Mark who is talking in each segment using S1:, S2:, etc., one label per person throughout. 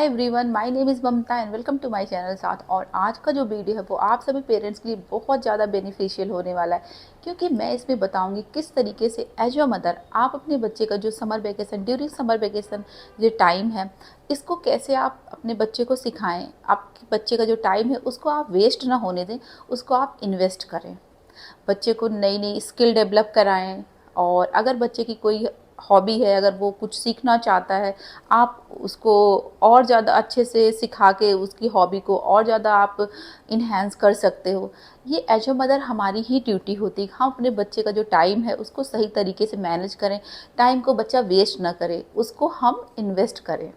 S1: Hi everyone, my name is Mamta and welcome to my channel साथ। और आज का जो वीडियो है वो आप सभी पेरेंट्स के लिए बहुत ज़्यादा बेनिफिशियल होने वाला है, क्योंकि मैं इसमें बताऊंगी किस तरीके से एज अ मदर आप अपने बच्चे का जो summer vacation, during summer vacation जो टाइम है, इसको कैसे आप अपने बच्चे को सिखाएं। आपके बच्चे का जो टाइम है उसको आप वेस्ट ना होने दें, उसको आप इन्वेस्ट करें, बच्चे को नई नई स्किल डेवलप कराएं। और अगर बच्चे की कोई हॉबी है, अगर वो कुछ सीखना चाहता है, आप उसको और ज़्यादा अच्छे से सिखा के उसकी हॉबी को और ज़्यादा आप इन्हेंस कर सकते हो। ये एज अ मदर हमारी ही ड्यूटी होती है, हम अपने बच्चे का जो टाइम है उसको सही तरीके से मैनेज करें, टाइम को बच्चा वेस्ट ना करे, उसको हम इन्वेस्ट करें।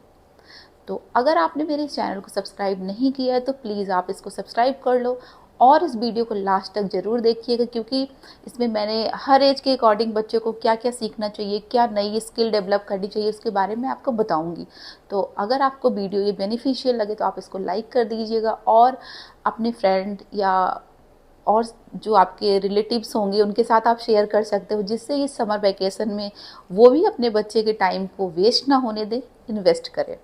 S1: तो अगर आपने मेरे चैनल को सब्सक्राइब नहीं किया है तो प्लीज़ आप इसको सब्सक्राइब कर लो और इस वीडियो को लास्ट तक ज़रूर देखिएगा, क्योंकि इसमें मैंने हर एज के अकॉर्डिंग बच्चों को क्या क्या सीखना चाहिए, क्या नई स्किल डेवलप करनी चाहिए, उसके बारे में आपको बताऊंगी। तो अगर आपको वीडियो ये बेनिफिशियल लगे तो आप इसको लाइक कर दीजिएगा और अपने फ्रेंड या और जो आपके रिलेटिव्स होंगे उनके साथ आप शेयर कर सकते हो, जिससे इस समर वैकेशन में वो भी अपने बच्चे के टाइम को वेस्ट ना होने दें, इन्वेस्ट करें।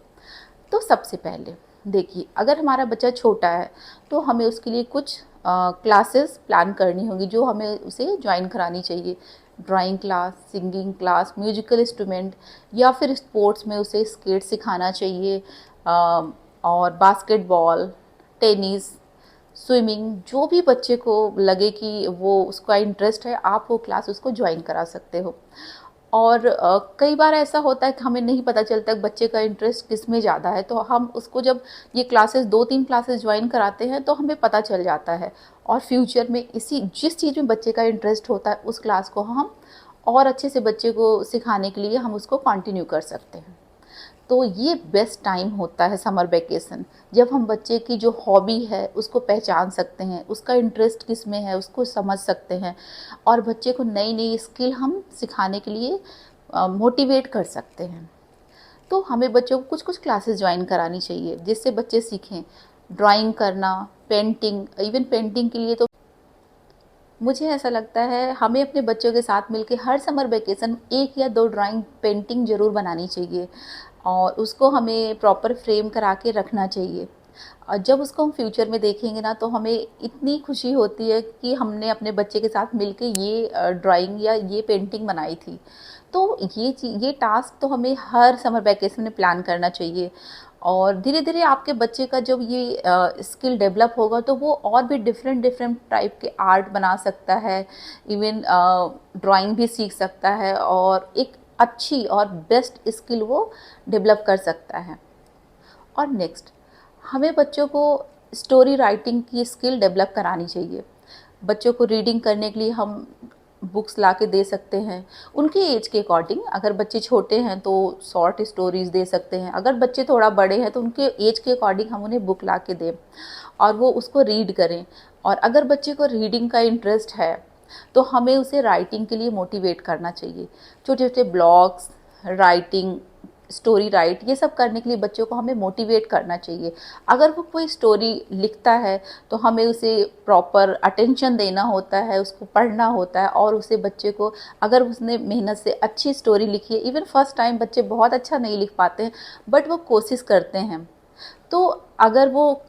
S1: तो सबसे पहले देखिए, अगर हमारा बच्चा छोटा है तो हमें उसके लिए कुछ क्लासेस प्लान करनी होगी जो हमें उसे ज्वाइन करानी चाहिए। Drawing class, singing class, musical instrument, या फिर स्पोर्ट्स में उसे स्केट सिखाना चाहिए। और बास्केटबॉल, टेनिस, स्विमिंग, जो भी बच्चे को लगे कि वो उसका इंटरेस्ट है, आप वो क्लास उसको ज्वाइन करा सकते हो। और कई बार ऐसा होता है कि हमें नहीं पता चलता कि बच्चे का इंटरेस्ट किस में ज़्यादा है, तो हम उसको जब ये क्लासेस 2-3 क्लासेस ज्वाइन कराते हैं तो हमें पता चल जाता है, और फ्यूचर में इसी जिस चीज़ में बच्चे का इंटरेस्ट होता है उस क्लास को हम और अच्छे से बच्चे को सिखाने के लिए हम उसको कंटिन्यू कर सकते हैं। तो ये बेस्ट टाइम होता है समर वेकेशन, जब हम बच्चे की जो हॉबी है उसको पहचान सकते हैं, उसका इंटरेस्ट किस में है उसको समझ सकते हैं, और बच्चे को नई नई स्किल हम सिखाने के लिए मोटिवेट कर सकते हैं। तो हमें बच्चों को कुछ कुछ क्लासेस ज्वाइन करानी चाहिए जिससे बच्चे सीखें ड्राइंग करना, पेंटिंग। इवन पेंटिंग के लिए तो मुझे ऐसा लगता है हमें अपने बच्चों के साथ मिलकर हर समर वेकेशन 1 या 2 ड्राइंग पेंटिंग ज़रूर बनानी चाहिए, और उसको हमें प्रॉपर फ्रेम करा के रखना चाहिए। और जब उसको हम फ्यूचर में देखेंगे ना, तो हमें इतनी खुशी होती है कि हमने अपने बच्चे के साथ मिलके ये ड्राइंग या ये पेंटिंग बनाई थी। तो ये टास्क तो हमें हर समर वैकेशन में प्लान करना चाहिए। और धीरे धीरे आपके बच्चे का जब ये स्किल डेवलप होगा तो वो और भी डिफरेंट डिफरेंट टाइप के आर्ट बना सकता है, इवन ड्राइंग भी सीख सकता है, और एक अच्छी और बेस्ट स्किल वो डेवलप कर सकता है। और नेक्स्ट, हमें बच्चों को स्टोरी राइटिंग की स्किल डेवलप करानी चाहिए। बच्चों को रीडिंग करने के लिए हम बुक्स ला के दे सकते हैं उनके एज के अकॉर्डिंग। अगर बच्चे छोटे हैं तो शॉर्ट स्टोरीज दे सकते हैं, अगर बच्चे थोड़ा बड़े हैं तो उनके एज के अकॉर्डिंग हम उन्हें बुक ला के दें और वो उसको रीड करें। और अगर बच्चे को रीडिंग का इंटरेस्ट है तो हमें उसे राइटिंग के लिए मोटिवेट करना चाहिए। छोटे छोटे ब्लॉग्स, राइटिंग, स्टोरी राइट, ये सब करने के लिए बच्चों को हमें मोटिवेट करना चाहिए। अगर वो कोई स्टोरी लिखता है तो हमें उसे प्रॉपर अटेंशन देना होता है, उसको पढ़ना होता है, और उसे बच्चे को, अगर उसने मेहनत से अच्छी स्टोरी लिखी है, इवन फर्स्ट टाइम बच्चे बहुत अच्छा नहीं लिख पाते हैं बट वो कोशिश करते हैं, तो अगर वो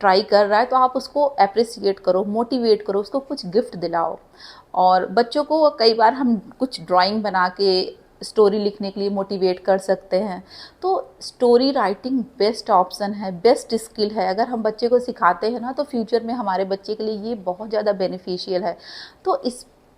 S1: ट्राई कर रहा है तो आप उसको अप्रिसिएट करो, मोटिवेट करो, उसको कुछ गिफ्ट दिलाओ। और बच्चों को कई बार हम कुछ ड्राइंग बना के स्टोरी लिखने के लिए मोटिवेट कर सकते हैं। तो स्टोरी राइटिंग बेस्ट ऑप्शन है, बेस्ट स्किल है। अगर हम बच्चे को सिखाते हैं ना तो फ्यूचर में हमारे बच्चे के लिए ये बहुत ज़्यादा बेनिफिशियल है। तो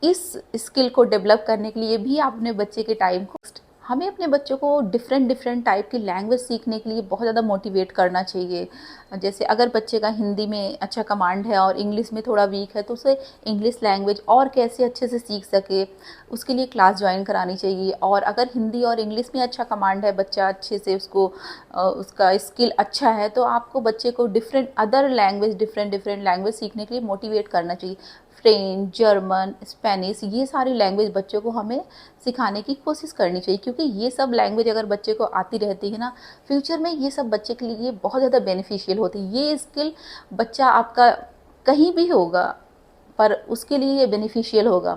S1: इस स्किल को डेवलप करने के लिए भी आप अपने बच्चे के टाइम को, हमें अपने बच्चों को डिफरेंट डिफरेंट टाइप की लैंग्वेज सीखने के लिए बहुत ज़्यादा मोटिवेट करना चाहिए। जैसे अगर बच्चे का हिंदी में अच्छा कमांड है और इंग्लिश में थोड़ा वीक है तो उसे इंग्लिश लैंग्वेज और कैसे अच्छे से सीख सके, उसके लिए क्लास ज्वाइन करानी चाहिए। और अगर हिंदी और इंग्लिश में अच्छा कमांड है, बच्चा अच्छे से उसको उसका स्किल अच्छा है, तो आपको बच्चे को different other language, different different language सीखने के लिए मोटिवेट करना चाहिए। फ्रेंच, जर्मन, स्पेनिश, ये सारी लैंग्वेज बच्चों को हमें सिखाने की कोशिश करनी चाहिए, क्योंकि ये सब लैंग्वेज अगर बच्चे को आती रहती है ना, फ्यूचर में ये सब बच्चे के लिए बहुत ज़्यादा बेनिफिशियल होती है। ये स्किल बच्चा आपका कहीं भी होगा पर उसके लिए ये बेनिफिशियल होगा।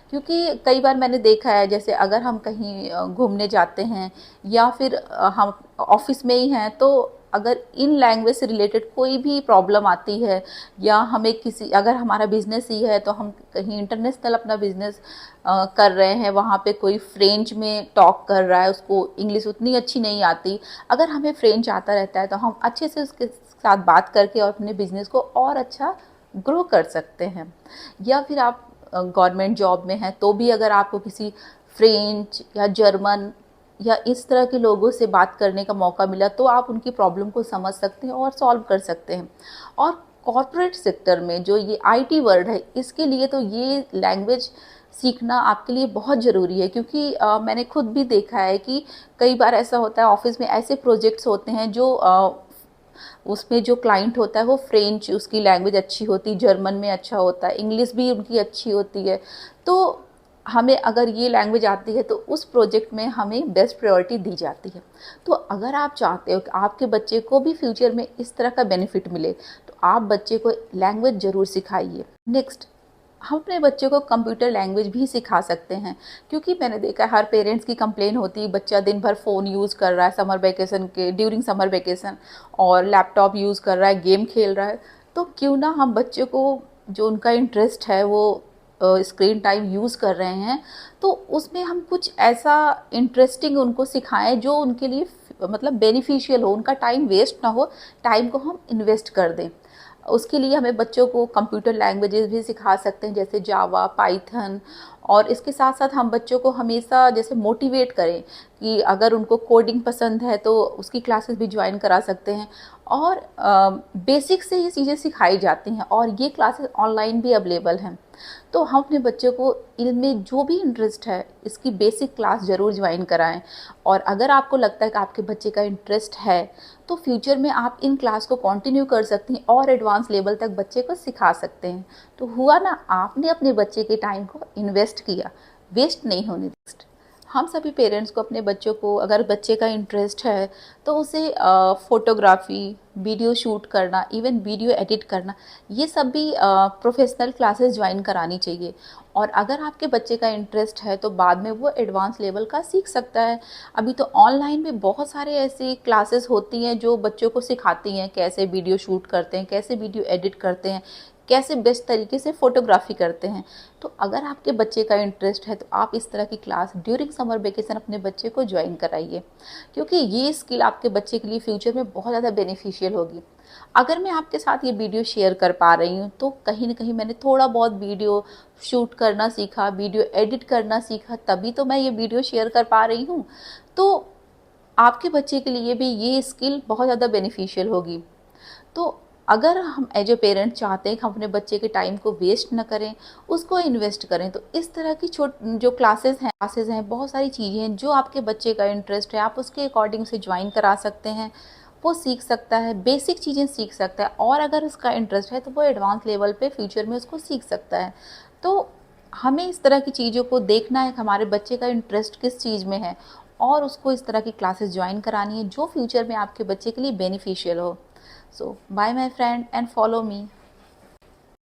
S1: क्योंकि कई बार मैंने देखा है, जैसे अगर हम कहीं घूमने जाते हैं या फिर हम ऑफिस में ही हैं, तो अगर इन लैंग्वेज से रिलेटेड कोई भी प्रॉब्लम आती है, या हमें किसी, अगर हमारा बिजनेस ही है तो हम कहीं इंटरनेशनल अपना बिजनेस कर रहे हैं, वहाँ पे कोई फ्रेंच में टॉक कर रहा है, उसको इंग्लिश उतनी अच्छी नहीं आती, अगर हमें फ्रेंच आता रहता है तो हम अच्छे से उसके साथ बात करके और अपने बिजनेस को और अच्छा ग्रो कर सकते हैं। या फिर आप गवर्नमेंट जॉब में हैं तो भी अगर आपको किसी फ्रेंच या जर्मन या इस तरह के लोगों से बात करने का मौका मिला तो आप उनकी प्रॉब्लम को समझ सकते हैं और सॉल्व कर सकते हैं। और कॉर्पोरेट सेक्टर में जो ये आईटी वर्ल्ड है, इसके लिए तो ये लैंग्वेज सीखना आपके लिए बहुत ज़रूरी है, क्योंकि मैंने खुद भी देखा है कि कई बार ऐसा होता है ऑफिस में ऐसे प्रोजेक्ट्स होते हैं जो उसमें जो क्लाइंट होता है वो फ्रेंच, उसकी लैंग्वेज अच्छी होती, जर्मन में अच्छा होता है, इंग्लिश भी उनकी अच्छी होती है। तो हमें अगर ये लैंग्वेज आती है तो उस प्रोजेक्ट में हमें बेस्ट प्रायोरिटी दी जाती है। तो अगर आप चाहते हो कि आपके बच्चे को भी फ्यूचर में इस तरह का बेनिफिट मिले तो आप बच्चे को लैंग्वेज ज़रूर सिखाइए। नेक्स्ट, हम अपने बच्चे को कंप्यूटर लैंग्वेज भी सिखा सकते हैं, क्योंकि मैंने देखा है हर पेरेंट्स की कंप्लेन होती है बच्चा दिन भर फ़ोन यूज़ कर रहा है समर वैकेशन के ड्यूरिंग समर वैकेशन, और लैपटॉप यूज़ कर रहा है, गेम खेल रहा है। तो क्यों ना हम बच्चे को जो उनका इंटरेस्ट है वो स्क्रीन टाइम यूज़ कर रहे हैं तो उसमें हम कुछ ऐसा इंटरेस्टिंग उनको सिखाएं जो उनके लिए मतलब बेनिफिशियल हो, उनका टाइम वेस्ट ना हो, टाइम को हम इन्वेस्ट कर दें। उसके लिए हमें बच्चों को कंप्यूटर लैंग्वेजेस भी सिखा सकते हैं, जैसे जावा, पाइथन। और इसके साथ साथ हम बच्चों को हमेशा जैसे मोटिवेट करें कि अगर उनको कोडिंग पसंद है तो उसकी क्लासेस भी ज्वाइन करा सकते हैं। और बेसिक से ये चीज़ें सिखाई जाती हैं और ये क्लासेस ऑनलाइन भी अवेलेबल हैं। तो हम अपने बच्चों को इनमें जो भी इंटरेस्ट है इसकी बेसिक क्लास ज़रूर ज्वाइन कराएं। और अगर आपको लगता है कि आपके बच्चे का इंटरेस्ट है तो फ्यूचर में आप इन क्लास को कंटिन्यू कर सकती हैं और एडवांस लेवल तक बच्चे को सिखा सकते हैं। तो हुआ ना, आपने अपने बच्चे के टाइम को इन्वेस्ट किया, वेस्ट नहीं होने दिया। हम सभी पेरेंट्स को अपने बच्चों को, अगर बच्चे का इंटरेस्ट है तो उसे फ़ोटोग्राफ़ी, वीडियो शूट करना, इवन वीडियो एडिट करना, ये सब भी प्रोफेशनल क्लासेस ज्वाइन करानी चाहिए। और अगर आपके बच्चे का इंटरेस्ट है तो बाद में वो एडवांस लेवल का सीख सकता है। अभी तो ऑनलाइन भी बहुत सारे ऐसी क्लासेस होती हैं जो बच्चों को सिखाती हैं कैसे वीडियो शूट करते हैं, कैसे वीडियो एडिट करते हैं, कैसे बेस्ट तरीके से फ़ोटोग्राफी करते हैं। तो अगर आपके बच्चे का इंटरेस्ट है तो आप इस तरह की क्लास ड्यूरिंग समर वेकेशन अपने बच्चे को ज्वाइन कराइए, क्योंकि ये स्किल आपके बच्चे के लिए फ्यूचर में बहुत ज़्यादा बेनिफिशियल होगी। अगर मैं आपके साथ ये वीडियो शेयर कर पा रही हूँ तो कहीं ना कहीं मैंने थोड़ा बहुत वीडियो शूट करना सीखा, वीडियो एडिट करना सीखा, तभी तो मैं ये वीडियो शेयर कर पा रही हूँ। तो आपके बच्चे के लिए भी ये स्किल बहुत ज़्यादा बेनिफिशियल होगी। तो अगर हम एज ए पेरेंट चाहते हैं कि हम अपने बच्चे के टाइम को वेस्ट ना करें, उसको इन्वेस्ट करें, तो इस तरह की जो क्लासेस हैं, बहुत सारी चीज़ें हैं जो आपके बच्चे का इंटरेस्ट है, आप उसके अकॉर्डिंग से ज्वाइन करा सकते हैं। वो सीख सकता है, बेसिक चीज़ें सीख सकता है, और अगर उसका इंटरेस्ट है तो वो एडवांस लेवल पे फ्यूचर में उसको सीख सकता है। तो हमें इस तरह की चीज़ों को देखना है कि हमारे बच्चे का इंटरेस्ट किस चीज़ में है, और उसको इस तरह की क्लासेस ज्वाइन करानी है जो फ्यूचर में आपके बच्चे के लिए बेनिफिशियल हो। So, bye my friend and follow me.